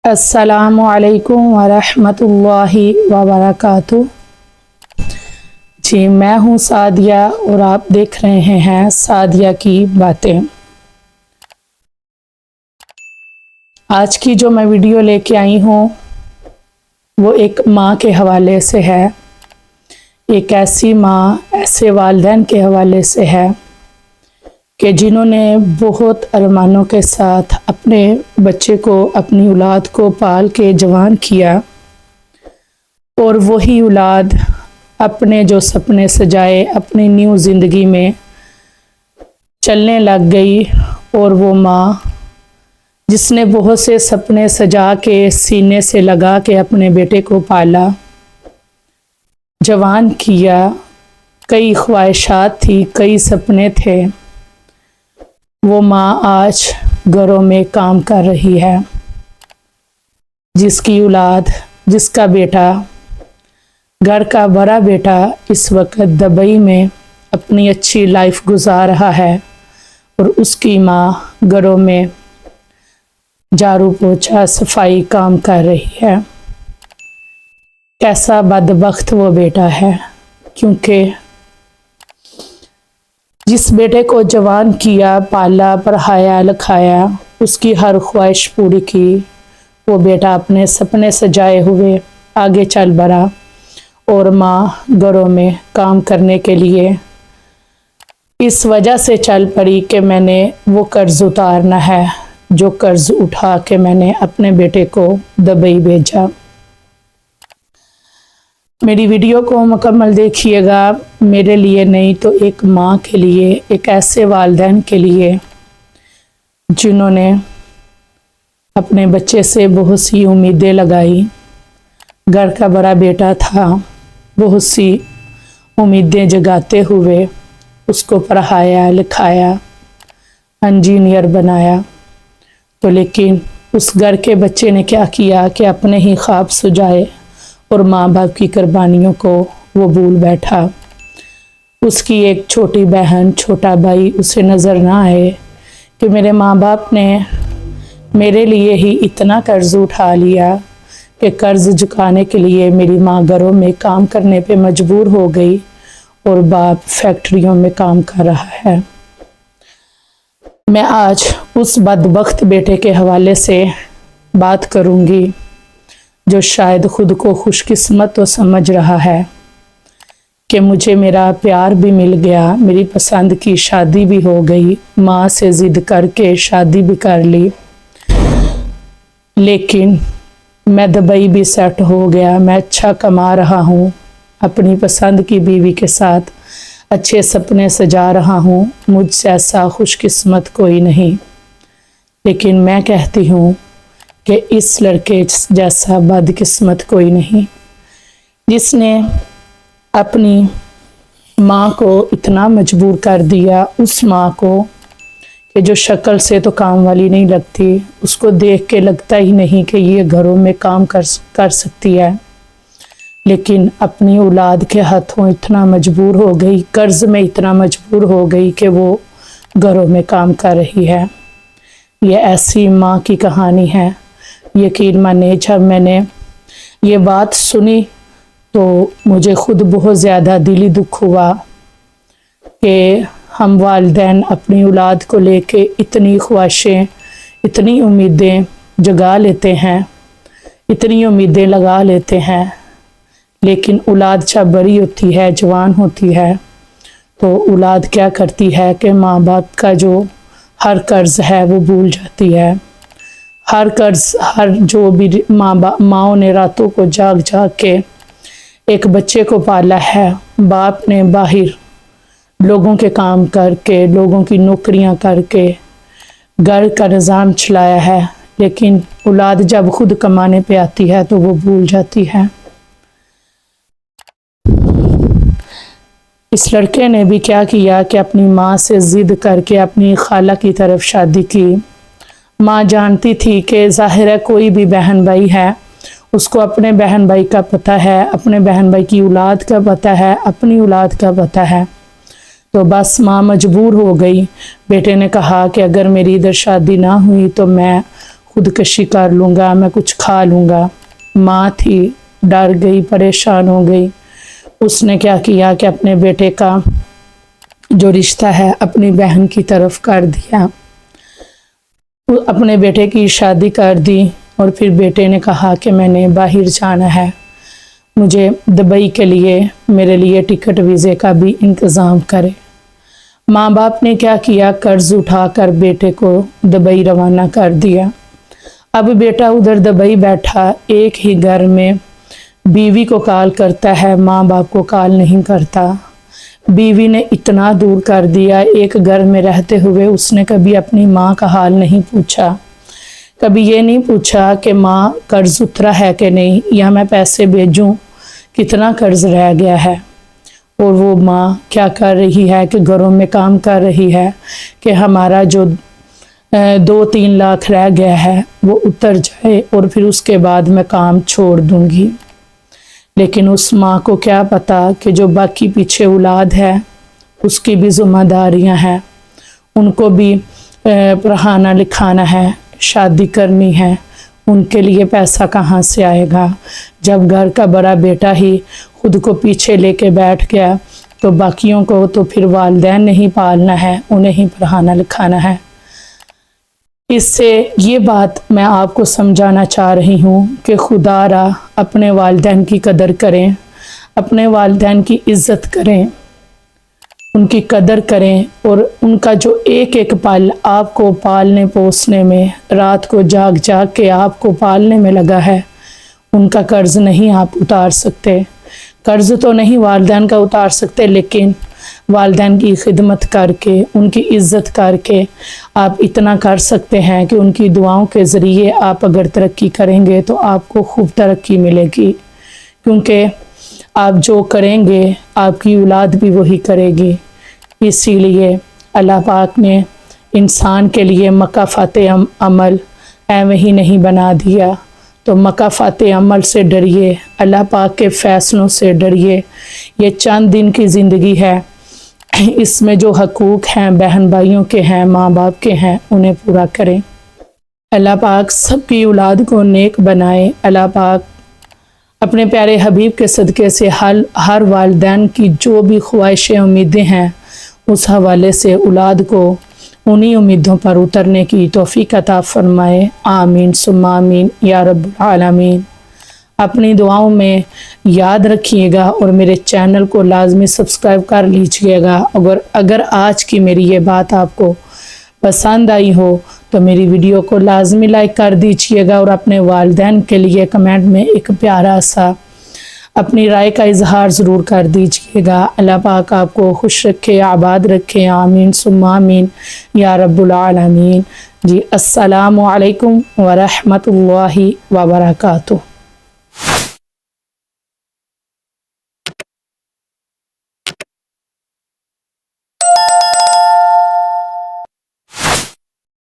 السلام علیکم ورحمۃ اللہ وبرکاتہ۔ جی میں ہوں سعدیہ اور آپ دیکھ رہے ہیں سعدیہ کی باتیں۔ آج کی جو میں ویڈیو لے کے آئی ہوں وہ ایک ماں کے حوالے سے ہے، ایک ایسی ماں، ایسے والدین کے حوالے سے ہے کہ جنہوں نے بہت ارمانوں کے ساتھ اپنے بچے کو، اپنی اولاد کو پال کے جوان کیا، اور وہی اولاد اپنے جو سپنے سجائے اپنی نیو زندگی میں چلنے لگ گئی، اور وہ ماں جس نے بہت سے سپنے سجا کے سینے سے لگا کے اپنے بیٹے کو پالا، جوان کیا، کئی خواہشات تھی، کئی سپنے تھے، وہ ماں آج گھروں میں کام کر رہی ہے، جس کی اولاد، جس کا بیٹا، گھر کا بڑا بیٹا اس وقت دبئی میں اپنی اچھی لائف گزار رہا ہے، اور اس کی ماں گھروں میں جھاڑو پوچھا صفائی کام کر رہی ہے۔ کیسا بدبخت وہ بیٹا ہے، کیونکہ جس بیٹے کو جوان کیا، پالا، پڑھایا، لکھایا، اس کی ہر خواہش پوری کی، وہ بیٹا اپنے سپنے سجائے ہوئے آگے چل بڑھا، اور ماں گھروں میں کام کرنے کے لیے اس وجہ سے چل پڑی کہ میں نے وہ قرض اتارنا ہے جو قرض اٹھا کے میں نے اپنے بیٹے کو دبئی بھیجا۔ میری ویڈیو کو مکمل دیکھیے گا، میرے لیے نہیں تو ایک ماں کے لیے، ایک ایسے والدین کے لیے جنہوں نے اپنے بچے سے بہت سی امیدیں لگائی، گھر کا بڑا بیٹا تھا، بہت سی امیدیں جگاتے ہوئے اس کو پڑھایا، لکھایا، انجینئر بنایا، تو لیکن اس گھر کے بچے نے کیا کیا کہ اپنے ہی خواب سجائے اور ماں باپ کی قربانیوں کو وہ بھول بیٹھا۔ اس کی ایک چھوٹی بہن، چھوٹا بھائی اسے نظر نہ آئے کہ میرے ماں باپ نے میرے لیے ہی اتنا قرض اٹھا لیا کہ قرض چکانے کے لیے میری ماں گھروں میں کام کرنے پہ مجبور ہو گئی، اور باپ فیکٹریوں میں کام کر رہا ہے۔ میں آج اس بدبخت بیٹے کے حوالے سے بات کروں گی جو شاید خود کو خوش قسمت تو سمجھ رہا ہے کہ مجھے میرا پیار بھی مل گیا، میری پسند کی شادی بھی ہو گئی، ماں سے ضد کر کے شادی بھی کر لی، لیکن میں دبئی بھی سیٹ ہو گیا، میں اچھا کما رہا ہوں، اپنی پسند کی بیوی کے ساتھ اچھے سپنے سجا رہا ہوں، مجھ سے ایسا خوش قسمت کوئی نہیں۔ لیکن میں کہتی ہوں کہ اس لڑکے جیسا بد قسمت کوئی نہیں، جس نے اپنی ماں کو اتنا مجبور کر دیا، اس ماں کو کہ جو شکل سے تو کام والی نہیں لگتی، اس کو دیکھ کے لگتا ہی نہیں کہ یہ گھروں میں کام کر سکتی ہے، لیکن اپنی اولاد کے ہاتھوں اتنا مجبور ہو گئی، قرض میں اتنا مجبور ہو گئی کہ وہ گھروں میں کام کر رہی ہے۔ یہ ایسی ماں کی کہانی ہے۔ یقین مانے جب میں نے یہ بات سنی تو مجھے خود بہت زیادہ دلی دکھ ہوا کہ ہم والدین اپنی اولاد کو لے کے اتنی خواہشیں، اتنی امیدیں جگا لیتے ہیں، اتنی امیدیں لگا لیتے ہیں، لیکن اولاد جب بڑی ہوتی ہے، جوان ہوتی ہے، تو اولاد کیا کرتی ہے کہ ماں باپ کا جو ہر قرض ہے وہ بھول جاتی ہے۔ ہر قرض، ہر جو بھی ماؤں نے راتوں کو جاگ جاگ کے ایک بچے کو پالا ہے، باپ نے باہر لوگوں کے کام کر کے، لوگوں کی نوکریاں کر کے گھر کا نظام چلایا ہے، لیکن اولاد جب خود کمانے پہ آتی ہے تو وہ بھول جاتی ہے۔ اس لڑکے نے بھی کیا کیا کہ اپنی ماں سے ضد کر کے اپنی خالہ کی طرف شادی کی۔ ماں جانتی تھی کہ ظاہر ہے کوئی بھی بہن بھائی ہے، اس کو اپنے بہن بھائی کا پتہ ہے، اپنے بہن بھائی کی اولاد کا پتہ ہے، اپنی اولاد کا پتہ ہے، تو بس ماں مجبور ہو گئی۔ بیٹے نے کہا کہ اگر میری ادھر شادی نہ ہوئی تو میں خودکشی کر لوں گا، میں کچھ کھا لوں گا۔ ماں تھی، ڈر گئی، پریشان ہو گئی۔ اس نے کیا کیا کہ اپنے بیٹے کا جو رشتہ ہے اپنی بہن کی طرف کر دیا، اپنے بیٹے کی شادی کر دی۔ اور پھر بیٹے نے کہا کہ میں نے باہر جانا ہے، مجھے دبئی کے لیے میرے لیے ٹکٹ ویزے کا بھی انتظام کرے۔ ماں باپ نے کیا کیا، قرض اٹھا کر بیٹے کو دبئی روانہ کر دیا۔ اب بیٹا ادھر دبئی بیٹھا، ایک ہی گھر میں بیوی کو کال کرتا ہے، ماں باپ کو کال نہیں کرتا۔ بیوی نے اتنا دور کر دیا، ایک گھر میں رہتے ہوئے اس نے کبھی اپنی ماں کا حال نہیں پوچھا، کبھی یہ نہیں پوچھا کہ ماں قرض اترا ہے کہ نہیں، یا میں پیسے بھیجوں، کتنا قرض رہ گیا ہے۔ اور وہ ماں کیا کر رہی ہے کہ گھروں میں کام کر رہی ہے کہ ہمارا جو 2-3 لاکھ رہ گیا ہے وہ اتر جائے اور پھر اس کے بعد میں کام چھوڑ دوں گی۔ لیکن اس ماں کو کیا پتا کہ جو باقی پیچھے اولاد ہے اس کی بھی ذمہ داریاں ہیں، ان کو بھی پڑھانا لکھانا ہے، شادی کرنی ہے، ان کے لیے پیسہ کہاں سے آئے گا؟ جب گھر کا بڑا بیٹا ہی خود کو پیچھے لے کے بیٹھ گیا تو باقیوں کو تو پھر والدین نے ہی پالنا ہے، انہیں ہی پڑھانا لکھانا ہے۔ اس سے یہ بات میں آپ کو سمجھانا چاہ رہی ہوں کہ خدا را اپنے والدین کی قدر کریں، اپنے والدین کی عزت کریں، ان کی قدر کریں، اور ان کا جو ایک ایک پل آپ کو پالنے پوسنے میں، رات کو جاگ جاگ کے آپ کو پالنے میں لگا ہے، ان کا قرض نہیں آپ اتار سکتے۔ قرض تو نہیں والدین کا اتار سکتے، لیکن والدین کی خدمت کر کے، ان کی عزت کر کے آپ اتنا کر سکتے ہیں کہ ان کی دعاؤں کے ذریعے آپ اگر ترقی کریں گے تو آپ کو خوب ترقی ملے گی، کیونکہ آپ جو کریں گے آپ کی اولاد بھی وہی کرے گی۔ اسی لیے اللہ پاک نے انسان کے لیے مکافات عمل ایویں ہی نہیں بنا دیا، تو مکافات عمل سے ڈریے، اللہ پاک کے فیصلوں سے ڈریے۔ یہ چند دن کی زندگی ہے، اس میں جو حقوق ہیں بہن بھائیوں کے ہیں، ماں باپ کے ہیں، انہیں پورا کریں۔ اللہ پاک سب کی اولاد کو نیک بنائے۔ اللہ پاک اپنے پیارے حبیب کے صدقے سے ہر والدین کی جو بھی خواہشیں امیدیں ہیں اس حوالے سے اولاد کو انہی امیدوں پر اترنے کی توفیق عطا فرمائے۔ آمین ثم آمین یا رب العالمین۔ اپنی دعاؤں میں یاد رکھیے گا اور میرے چینل کو لازمی سبسکرائب کر لیجئے گا۔ اگر آج کی میری یہ بات آپ کو پسند آئی ہو تو میری ویڈیو کو لازمی لائک کر دیجئے گا، اور اپنے والدین کے لیے کمنٹ میں ایک پیارا سا اپنی رائے کا اظہار ضرور کر دیجئے گا۔ اللہ پاک آپ کو خوش رکھے، آباد رکھے۔ آمین ثم آمین یا رب العالمین۔ جی السلام علیکم ورحمۃ اللہ وبرکاتہ۔